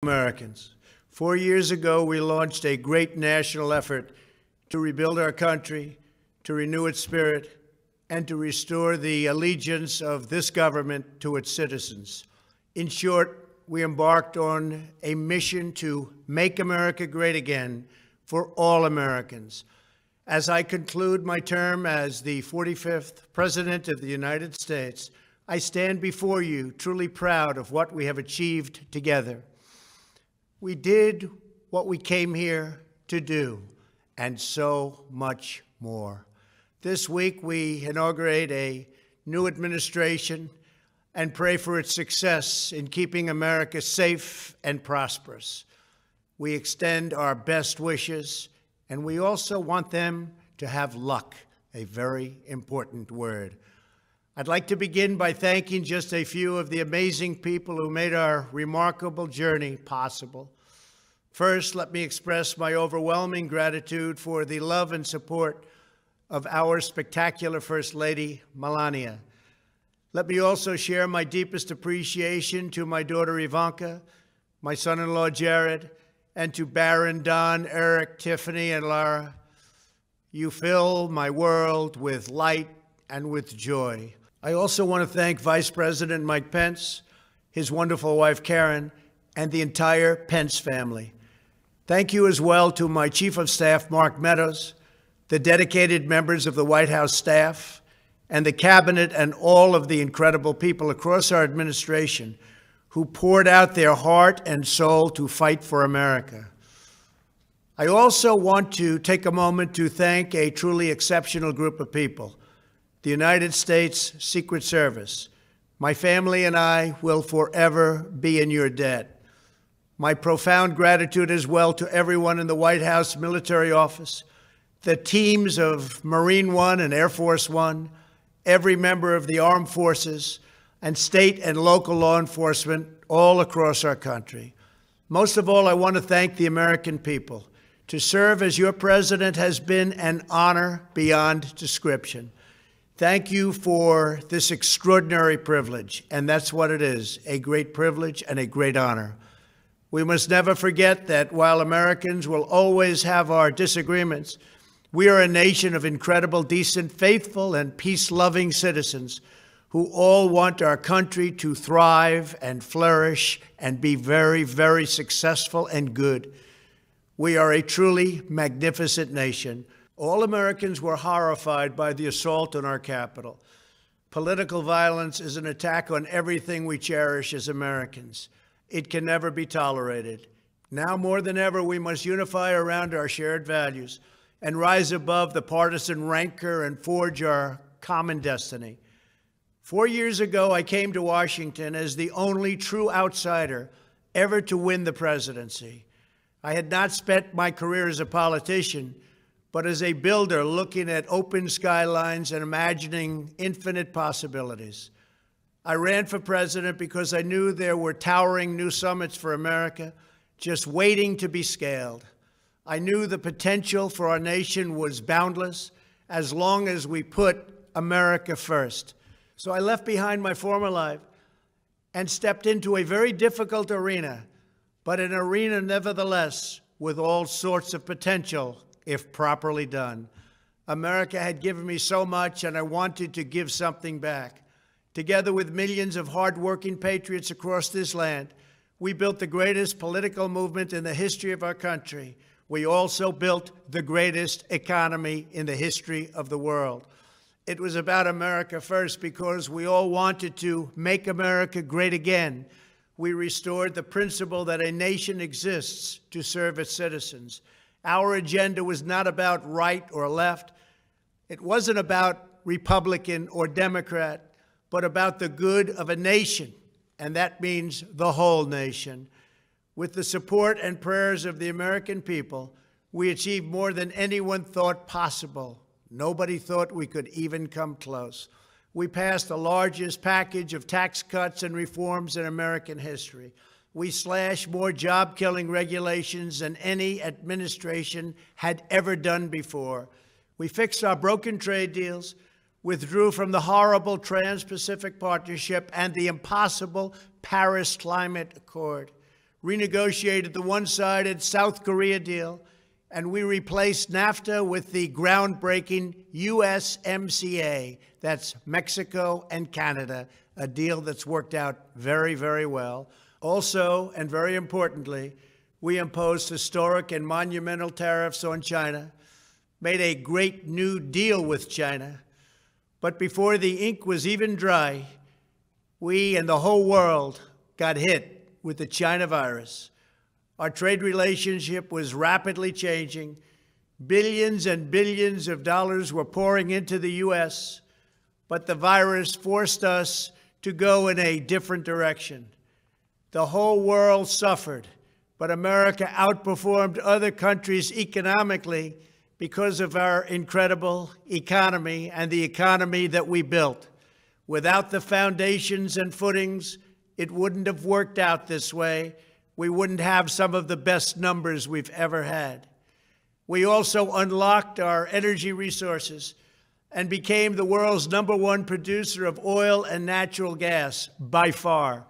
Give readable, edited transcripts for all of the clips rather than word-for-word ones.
Americans. 4 years ago, we launched a great national effort to rebuild our country, to renew its spirit, and to restore the allegiance of this government to its citizens. In short, we embarked on a mission to make America great again for all Americans. As I conclude my term as the 45th President of the United States, I stand before you truly proud of what we have achieved together. We did what we came here to do, and so much more. This week, we inaugurate a new administration and pray for its success in keeping America safe and prosperous. We extend our best wishes, and we also want them to have luck, a very important word. I'd like to begin by thanking just a few of the amazing people who made our remarkable journey possible. First, let me express my overwhelming gratitude for the love and support of our spectacular First Lady, Melania. Let me also share my deepest appreciation to my daughter, Ivanka, my son-in-law, Jared, and to Barron, Don, Eric, Tiffany, and Lara. You fill my world with light and with joy. I also want to thank Vice President Mike Pence, his wonderful wife, Karen, and the entire Pence family. Thank you as well to my Chief of Staff, Mark Meadows, the dedicated members of the White House staff, and the cabinet, and all of the incredible people across our administration who poured out their heart and soul to fight for America. I also want to take a moment to thank a truly exceptional group of people, the United States Secret Service. My family and I will forever be in your debt. My profound gratitude as well to everyone in the White House Military Office, the teams of Marine One and Air Force One, every member of the armed forces, and state and local law enforcement all across our country. Most of all, I want to thank the American people. To serve as your president has been an honor beyond description. Thank you for this extraordinary privilege, and that's what it is, a great privilege and a great honor. We must never forget that while Americans will always have our disagreements, we are a nation of incredible, decent, faithful, and peace-loving citizens who all want our country to thrive and flourish and be very, very successful and good. We are a truly magnificent nation. All Americans were horrified by the assault on our Capitol. Political violence is an attack on everything we cherish as Americans. It can never be tolerated. Now more than ever, we must unify around our shared values and rise above the partisan rancor and forge our common destiny. 4 years ago, I came to Washington as the only true outsider ever to win the presidency. I had not spent my career as a politician, but as a builder looking at open skylines and imagining infinite possibilities. I ran for president because I knew there were towering new summits for America just waiting to be scaled. I knew the potential for our nation was boundless as long as we put America first. So I left behind my former life and stepped into a very difficult arena, but an arena nevertheless with all sorts of potential if properly done. America had given me so much, and I wanted to give something back. Together with millions of hardworking patriots across this land, we built the greatest political movement in the history of our country. We also built the greatest economy in the history of the world. It was about America first because we all wanted to make America great again. We restored the principle that a nation exists to serve its citizens. Our agenda was not about right or left. It wasn't about Republican or Democrat, but about the good of a nation, and that means the whole nation. With the support and prayers of the American people, we achieved more than anyone thought possible. Nobody thought we could even come close. We passed the largest package of tax cuts and reforms in American history. We slashed more job-killing regulations than any administration had ever done before. We fixed our broken trade deals, withdrew from the horrible Trans-Pacific Partnership and the impossible Paris Climate Accord, renegotiated the one-sided South Korea deal, and we replaced NAFTA with the groundbreaking USMCA. That's Mexico and Canada, a deal that's worked out very, very well. Also, and very importantly, we imposed historic and monumental tariffs on China, made a great new deal with China. But before the ink was even dry, we and the whole world got hit with the China virus. Our trade relationship was rapidly changing. Billions and billions of dollars were pouring into the U.S., but the virus forced us to go in a different direction. The whole world suffered, but America outperformed other countries economically because of our incredible economy and the economy that we built. Without the foundations and footings, it wouldn't have worked out this way. We wouldn't have some of the best numbers we've ever had. We also unlocked our energy resources and became the world's #1 producer of oil and natural gas, by far.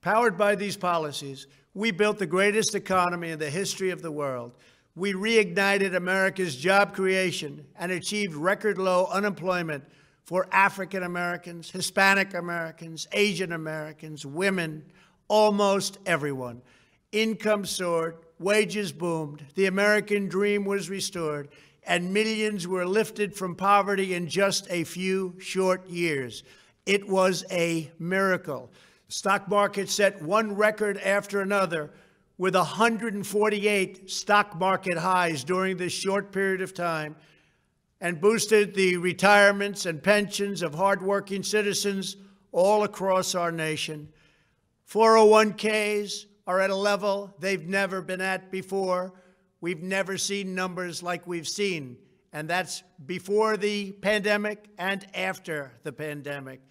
Powered by these policies, we built the greatest economy in the history of the world. We reignited America's job creation and achieved record low unemployment for African Americans, Hispanic Americans, Asian Americans, women, almost everyone. Income soared, wages boomed, the American dream was restored, and millions were lifted from poverty in just a few short years. It was a miracle. The stock market set one record after another, with 148 stock market highs during this short period of time, and boosted the retirements and pensions of hardworking citizens all across our nation. 401ks are at a level they've never been at before. We've never seen numbers like we've seen, and that's before the pandemic and after the pandemic.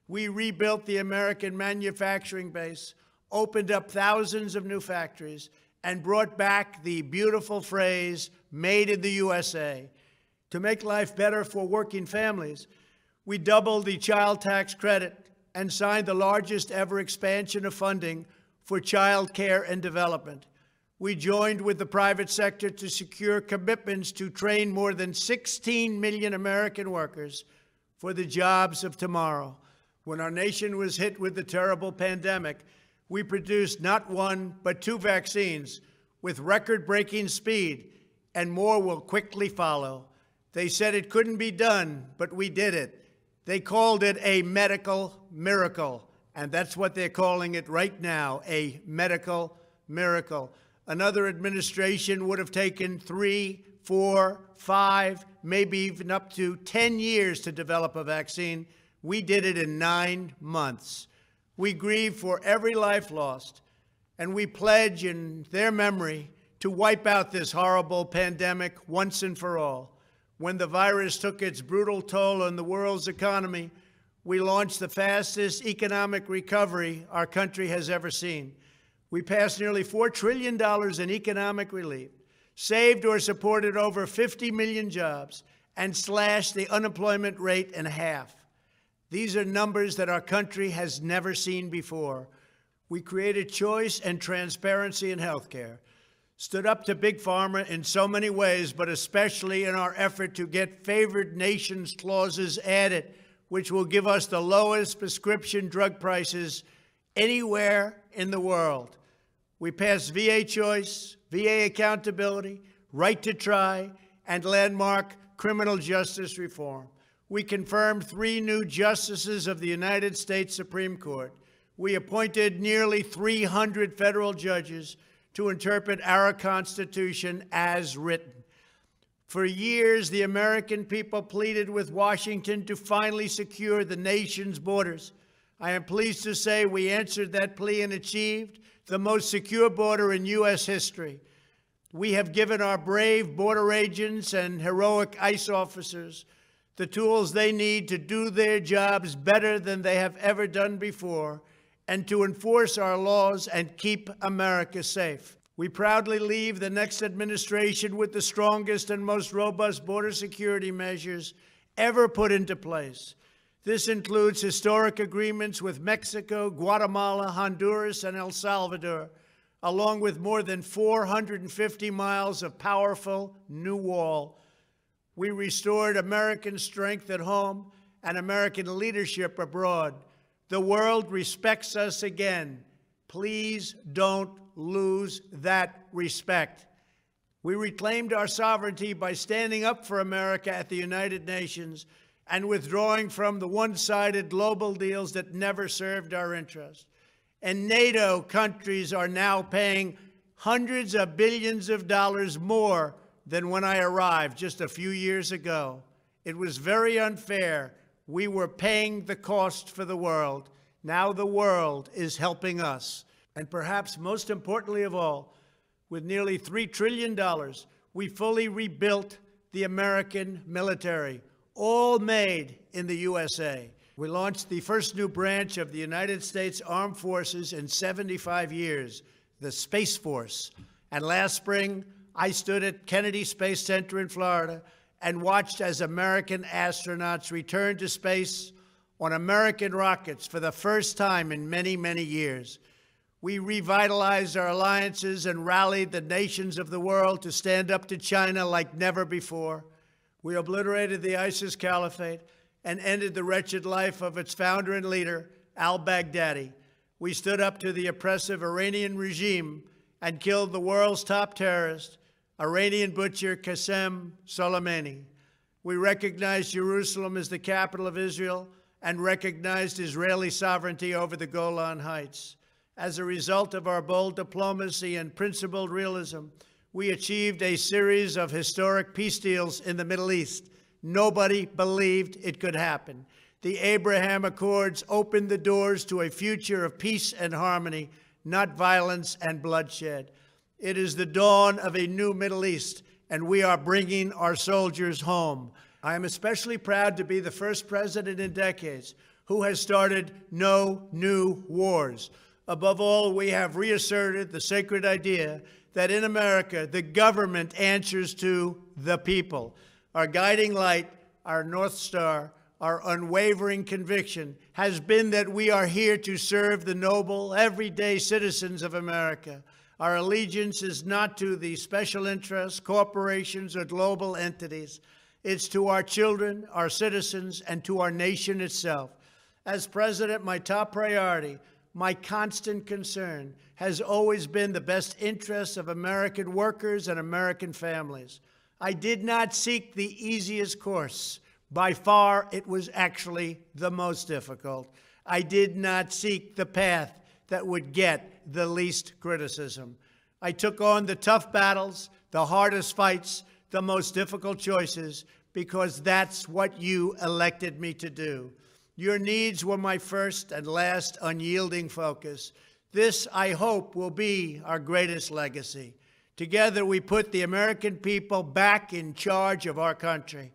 We rebuilt the American manufacturing base, opened up thousands of new factories, and brought back the beautiful phrase, "Made in the USA." To make life better for working families, we doubled the child tax credit and signed the largest ever expansion of funding for child care and development. We joined with the private sector to secure commitments to train more than 16 million American workers for the jobs of tomorrow. When our nation was hit with the terrible pandemic, we produced not one, but 2 vaccines with record-breaking speed, and more will quickly follow. They said it couldn't be done, but we did it. They called it a medical miracle, and that's what they're calling it right now, a medical miracle. Another administration would have taken 3, 4, 5, maybe even up to 10 years to develop a vaccine. We did it in 9 months. We grieve for every life lost, and we pledge in their memory to wipe out this horrible pandemic once and for all. When the virus took its brutal toll on the world's economy, we launched the fastest economic recovery our country has ever seen. We passed nearly $4 trillion in economic relief, saved or supported over 50 million jobs, and slashed the unemployment rate in half. These are numbers that our country has never seen before. We created choice and transparency in healthcare, stood up to Big Pharma in so many ways, but especially in our effort to get favored nations clauses added, which will give us the lowest prescription drug prices anywhere in the world. We passed VA choice, VA accountability, right to try, and landmark criminal justice reform. We confirmed 3 new justices of the United States Supreme Court. We appointed nearly 300 federal judges to interpret our Constitution as written. For years, the American people pleaded with Washington to finally secure the nation's borders. I am pleased to say we answered that plea and achieved the most secure border in U.S. history. We have given our brave border agents and heroic ICE officers the tools they need to do their jobs better than they have ever done before, and to enforce our laws and keep America safe. We proudly leave the next administration with the strongest and most robust border security measures ever put into place. This includes historic agreements with Mexico, Guatemala, Honduras, and El Salvador, along with more than 450 miles of powerful new wall. We restored American strength at home and American leadership abroad. The world respects us again. Please don't lose that respect. We reclaimed our sovereignty by standing up for America at the United Nations and withdrawing from the one-sided global deals that never served our interests. And NATO countries are now paying hundreds of billions of dollars more than when I arrived just a few years ago. It was very unfair. We were paying the cost for the world. Now the world is helping us. And perhaps most importantly of all, with nearly $3 trillion, we fully rebuilt the American military, all made in the USA. We launched the first new branch of the United States Armed Forces in 75 years, the Space Force. And last spring, I stood at Kennedy Space Center in Florida and watched as American astronauts returned to space on American rockets for the first time in many, many years. We revitalized our alliances and rallied the nations of the world to stand up to China like never before. We obliterated the ISIS caliphate and ended the wretched life of its founder and leader, al-Baghdadi. We stood up to the oppressive Iranian regime and killed the world's top terrorist, Iranian butcher Qasem Soleimani. We recognized Jerusalem as the capital of Israel and recognized Israeli sovereignty over the Golan Heights. As a result of our bold diplomacy and principled realism, we achieved a series of historic peace deals in the Middle East. Nobody believed it could happen. The Abraham Accords opened the doors to a future of peace and harmony, not violence and bloodshed. It is the dawn of a new Middle East, and we are bringing our soldiers home. I am especially proud to be the first president in decades who has started no new wars. Above all, we have reasserted the sacred idea that in America, the government answers to the people. Our guiding light, our North Star, our unwavering conviction has been that we are here to serve the noble, everyday citizens of America. Our allegiance is not to the special interests, corporations, or global entities. It's to our children, our citizens, and to our nation itself. As president, my top priority, my constant concern, has always been the best interests of American workers and American families. I did not seek the easiest course. By far, it was actually the most difficult. I did not seek the path that would get the least criticism. I took on the tough battles, the hardest fights, the most difficult choices, because that's what you elected me to do. Your needs were my first and last unyielding focus. This, I hope, will be our greatest legacy. Together, we put the American people back in charge of our country.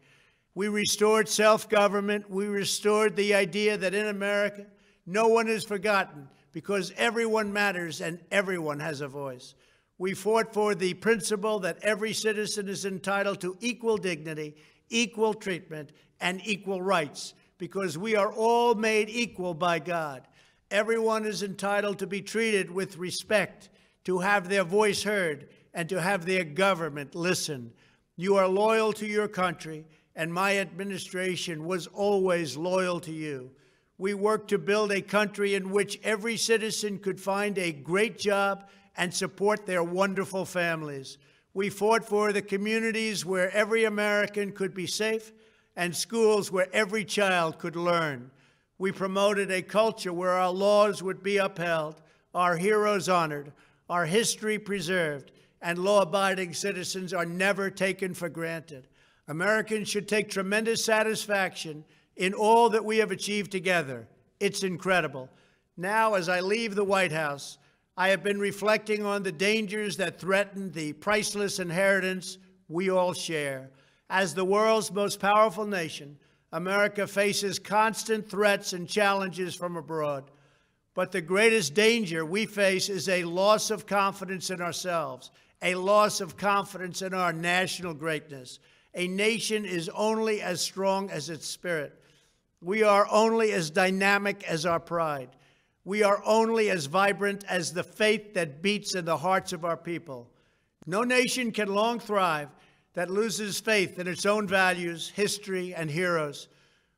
We restored self-government. We restored the idea that in America, no one is forgotten because everyone matters and everyone has a voice. We fought for the principle that every citizen is entitled to equal dignity, equal treatment, and equal rights because we are all made equal by God. Everyone is entitled to be treated with respect, to have their voice heard, and to have their government listen. You are loyal to your country, and my administration was always loyal to you. We worked to build a country in which every citizen could find a great job and support their wonderful families. We fought for the communities where every American could be safe and schools where every child could learn. We promoted a culture where our laws would be upheld, our heroes honored, our history preserved, and law-abiding citizens are never taken for granted. Americans should take tremendous satisfaction in all that we have achieved together. It's incredible. Now, as I leave the White House, I have been reflecting on the dangers that threaten the priceless inheritance we all share. As the world's most powerful nation, America faces constant threats and challenges from abroad. But the greatest danger we face is a loss of confidence in ourselves, a loss of confidence in our national greatness. A nation is only as strong as its spirit. We are only as dynamic as our pride. We are only as vibrant as the faith that beats in the hearts of our people. No nation can long thrive that loses faith in its own values, history, and heroes,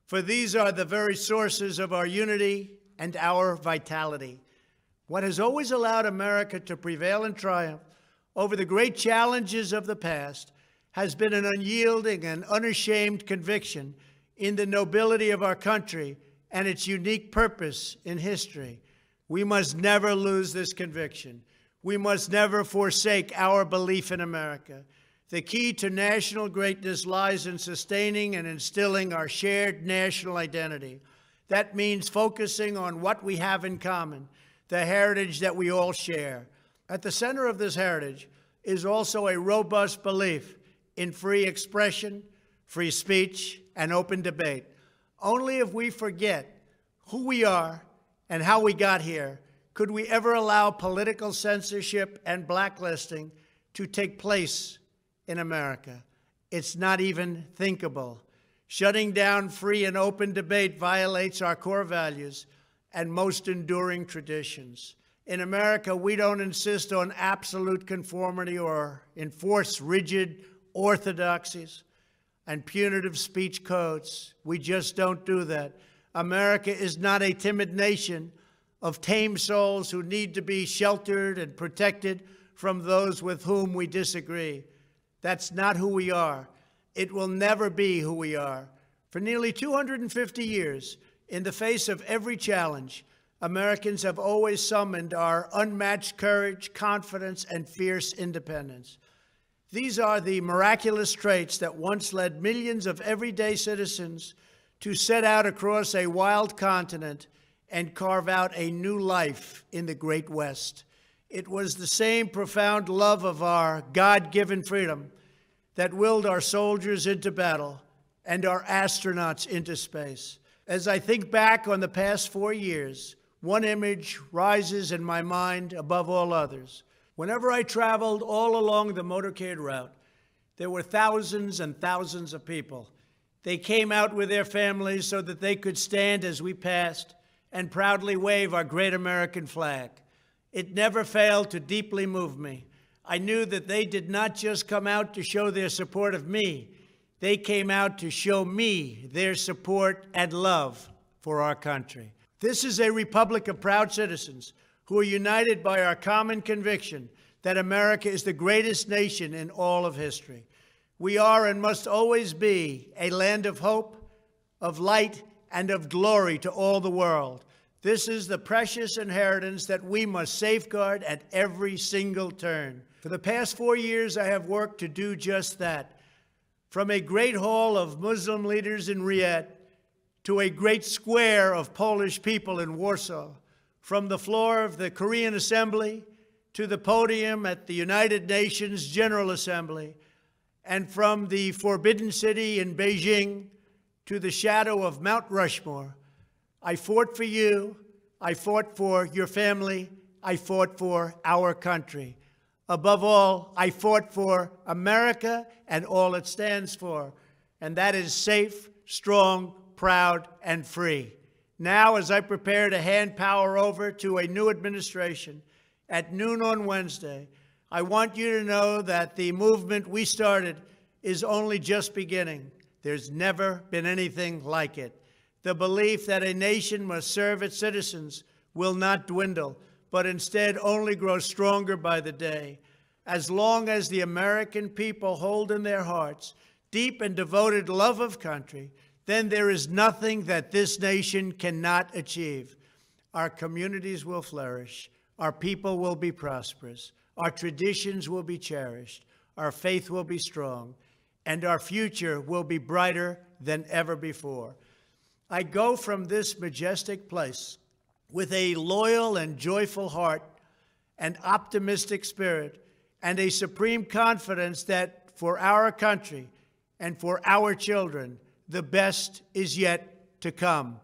for these are the very sources of our unity and our vitality. What has always allowed America to prevail and triumph over the great challenges of the past has been an unyielding and unashamed conviction in the nobility of our country and its unique purpose in history. We must never lose this conviction. We must never forsake our belief in America. The key to national greatness lies in sustaining and instilling our shared national identity. That means focusing on what we have in common, the heritage that we all share. At the center of this heritage is also a robust belief in free expression, free speech, and open debate. Only if we forget who we are and how we got here could we ever allow political censorship and blacklisting to take place in America. It's not even thinkable. Shutting down free and open debate violates our core values and most enduring traditions. In America, we don't insist on absolute conformity or enforce rigid orthodoxies and punitive speech codes. We just don't do that. America is not a timid nation of tame souls who need to be sheltered and protected from those with whom we disagree. That's not who we are. It will never be who we are. For nearly 250 years, in the face of every challenge, Americans have always summoned our unmatched courage, confidence, and fierce independence. These are the miraculous traits that once led millions of everyday citizens to set out across a wild continent and carve out a new life in the Great West. It was the same profound love of our God-given freedom that willed our soldiers into battle and our astronauts into space. As I think back on the past 4 years, one image rises in my mind above all others. Whenever I traveled all along the motorcade route, there were thousands and thousands of people. They came out with their families so that they could stand as we passed and proudly wave our great American flag. It never failed to deeply move me. I knew that they did not just come out to show their support of me. They came out to show me their support and love for our country. This is a republic of proud citizens who are united by our common conviction that America is the greatest nation in all of history. We are and must always be a land of hope, of light, and of glory to all the world. This is the precious inheritance that we must safeguard at every single turn. For the past 4 years, I have worked to do just that. From a great hall of Muslim leaders in Riyadh to a great square of Polish people in Warsaw, from the floor of the Korean Assembly to the podium at the United Nations General Assembly, and from the Forbidden City in Beijing to the shadow of Mount Rushmore, I fought for you, I fought for your family, I fought for our country. Above all, I fought for America and all it stands for, and that is safe, strong, proud, and free. Now, as I prepare to hand power over to a new administration at noon on Wednesday, I want you to know that the movement we started is only just beginning. There's never been anything like it. The belief that a nation must serve its citizens will not dwindle, but instead only grow stronger by the day. As long as the American people hold in their hearts deep and devoted love of country, then there is nothing that this nation cannot achieve. Our communities will flourish, our people will be prosperous, our traditions will be cherished, our faith will be strong, and our future will be brighter than ever before. I go from this majestic place with a loyal and joyful heart, an optimistic spirit, and a supreme confidence that for our country and for our children, the best is yet to come.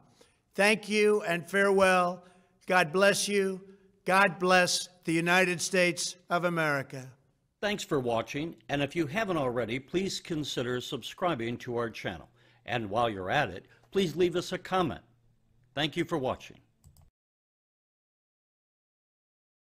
Thank you and farewell. God bless you. God bless the United States of America. Thanks for watching, and if you haven't already, please consider subscribing to our channel. And while you're at it, please leave us a comment. Thank you for watching.